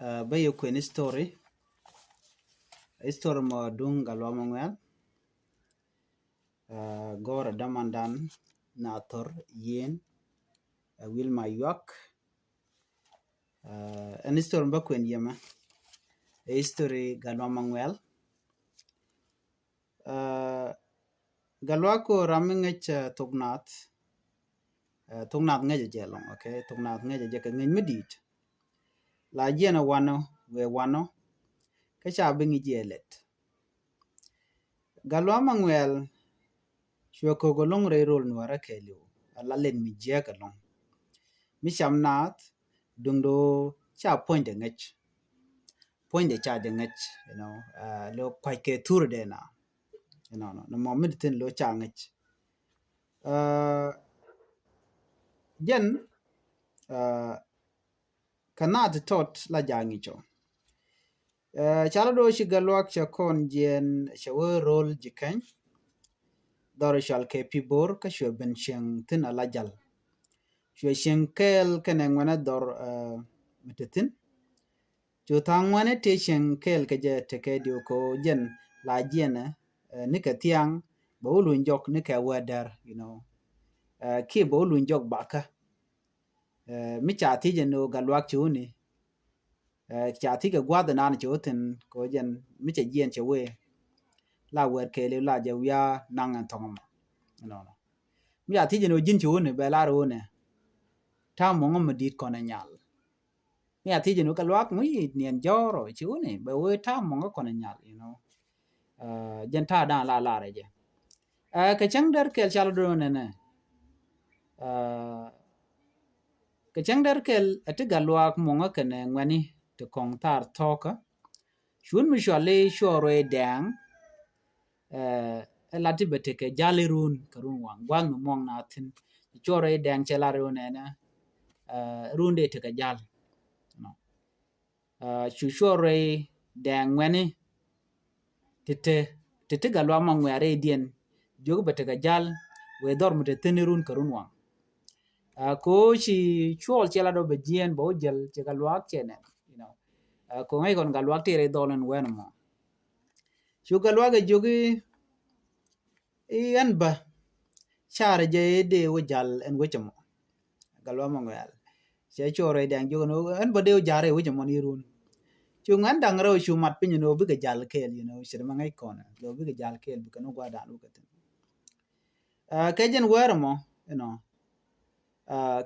Bayo kwen story mo dung galwa mangwel gora damandan na tor yen wil ma yok an story ba kwen yema story galwa mangwel galwa ko ramengech tugnat ngeje jelong okay tugnat ngeje je ka ngin medit la jena wano we wano ka cha bingi jelet galwa mangwel shwe ko golong re rol nwara kelu la len mi je ka long mi shamnat dungdo cha point de cha de ngech lo kwai ke tur de na no mo mitin lo cha ngech jen kanat tot la jangi cho chala do shi galwak cha kon jen shawo rol jikan dor shal ke pibor ka shwe ben sheng tin ala jal shwe sheng kel kenen wana dor mitetin cho tangwane te sheng kel ke je te ke dio ko jen la jena ni ka tiang bo lu njok ni ka wedar ki bo lu njok baka mi cha ti je no galwak chu ni cha ti ke gwa da nan chu tin ko jen mi che jen che we la wer ke le la je ya nang an tong mi ya ti je no jin chu ni be la ro ne ta mo ngom dit ko na nyal mi ya ti je no galwak mi nien joro chu ni be we ta mo ngo ko na nyal jen ta da la re je ke chang der ke chal do ne ke chang der kel ati galwak mo ngo ke ne ngani to kong tar toka shun mi shwale shore dang lati bete ke jalirun karun wang mong na tin chore dang chela ru ne na runde te ke jal no chu shore dang ngani tete galwa mangware dien jogo bete ke jal we dor mu te tinirun karun wang ko chi chol chela do bejien bo jel che galwa chene ko ngai kon galwa tere dolen wen mo chu galwa ge jogi yan ba chare je de wajal en wechamo galwa mangwel che chore dang jogo no en ba de jare wechamo ni run chu ngan dang ro chu mat pin no bi ge jal kel shir ma ngai kon lo bi ge jal kel bi no gwa da lu gatin ke jen wer mo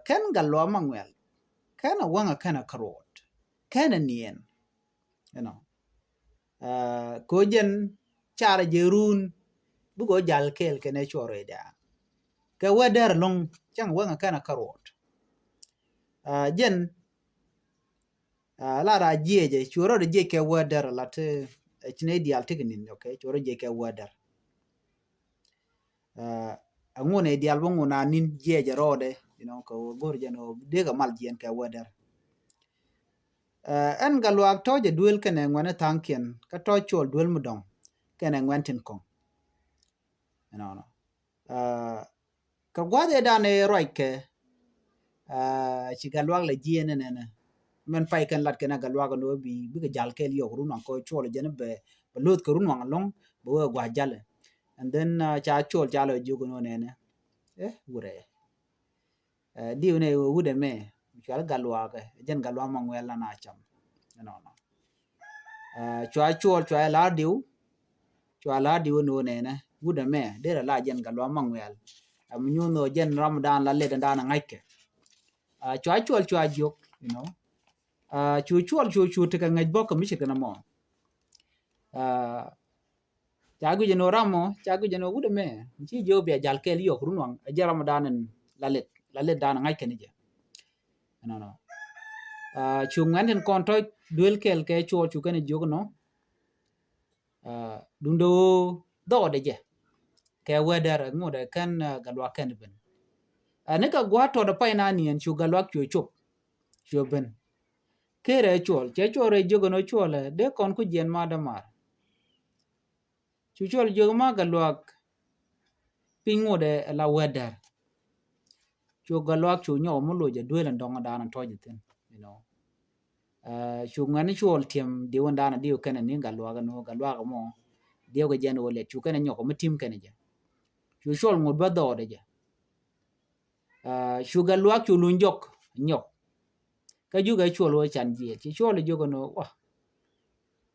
ken galwa mangwel ken a wanga ken a karot ken a nien ko jen chare je run bu go jal kel ke ne chore da ke weder long chang wanga ken a karot jen la ra je choro je ke weder la te chine dial tignin okay choro je ke weder angone dial bo ngona nin je rode ko gor je no de ga mal jen ke weder en galwak to je duel kene ngwane tankien ka to chol duel mudong kene ngwentin kong ka gwade dane roike chi galwak le jiene ne men pai kan lat kana galwak no bi ga jal kel yo run ko chol je ne be lot ko run long bo gwa jale and then cha chol jalo jugo no ne wure diu ne wude me chal galwak jen galwak mangwel na cham chwa chol chwa la diu no ne wude me de la jen galwa mangwel amnyu no jen ramadan la le dan ngaike chwa chol chwa jok chu chol chu te ka ngaj bok mi shikana mo chagu jeno ramo chagu jeno wude me chi jo be jal kel yo runwang ja ramadan la le dan ngaike ni je chu nganden kon to duel kel ke chol chu kan jog no dundo do de je ke weder ngode kan galwa kan ben ne ka gwa to da pai na nien chu galwa chu ben kere chol che chore jogo no chole de kon ku jen ma da mar chu chol jogo ma galwa pingode la weder chu galwa chu nyo mo lo je duel ndong da na to je tin chu ngani chol tiem di wanda na dio kana ni galwa mo dio ga jen wole chu kana nyoko mutim kana ja chu chol ngod ba do de ja chu galwa chu lunjok nyok ka ju ga chol wo chan ji chi chol ju go no wa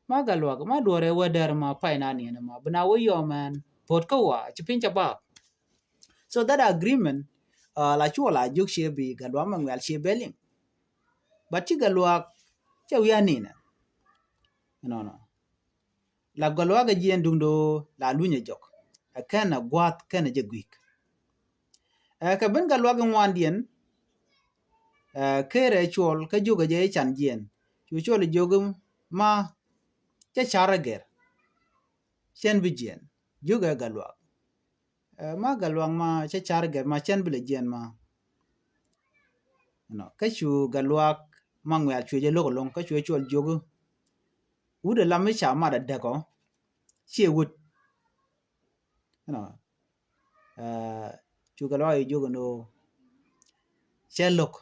ma galwa ma dore wadar ma paina ni na ma bna wo yo man pot ko wa chi pincha ba so that agreement la chu la juk she bi galwa ma ngal she beling but chi galwa che wi anina no la galwa ga jien dundo la lunye jok kana gwat kana je gwik ka ben galwa ga ngwandien kere chol ka juga je chan jien chu chol jogum ma cha charager chen bi jien juga galwa ma galwa ma cha charager ma chen bi le jien ma no ka chu galwa ma ngwa chu je lo long ka chu chol jogu ude la mi cha ma da de ko che wut no chu galwa yi jogu no chelok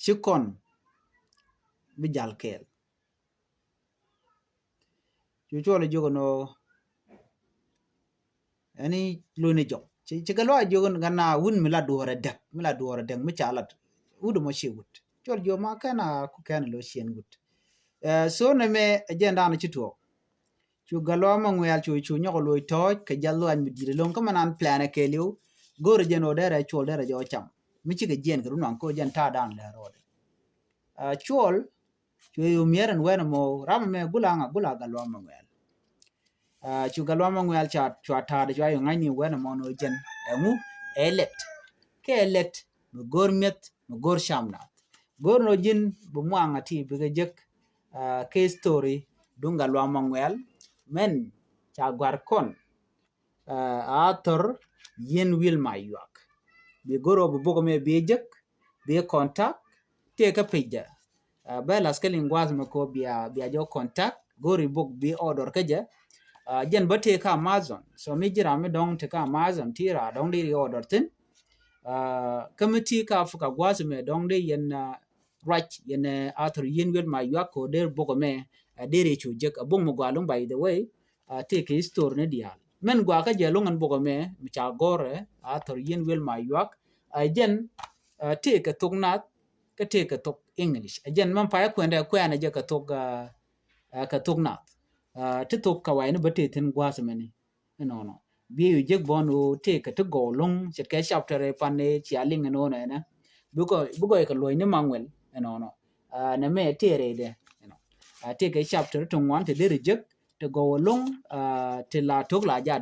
chikon bi jal kel chu chol jogu no ani lo ne jok ci galwa jogu ngana wun mi la duore dek mi chalat udu mo che wut chol jo ma kana ku kana lo chen wut so ne me agenda na chito chu galwa ma ngwel chu nyoko lo toj ka jallo an mi dire lon ko manan plan ke liu gore jeno dere chol dere jo cham mi ci ga jen gru nan ko jen ta dan le rode chol chu yu mieren wen mo ram me gula galwa ma ngwel chu galwa ma ngwel cha ta de yu ngani wen mo no jen emu elet mo gormet mo gor shamna gor no jin bu mwanga ti bi ga jek ke story dunga galwa ma ngwel men cha gwar kon ator yen wil ma yak bi goro bu bogo me bi jek bi contact te ka peja bela scaling ngwaz ma ko bia jo contact gori bog bi order ka je jen bate ka Amazon so mi jira mi dong te ka Amazon tira dong di order tin committee ka fuka gwaz me dong di yen right yen ator yen wil ma yak ko der bogo me dere chu jek abong mo gwalung by the way take his store ne dial men gwa ka je longan bogo me mi cha gore ator yen wil ma yak jen take tugnat ka take tok English jen man pa kwende kwena je ka tugnat ti tok ka wai ne bate tin gwas meni no bi yu je bonu take to go long chet ka chapter pane chialing no na bugo ka loy ne mangwel no na me tere de take a chapter to want to reject to go along to la tok la ja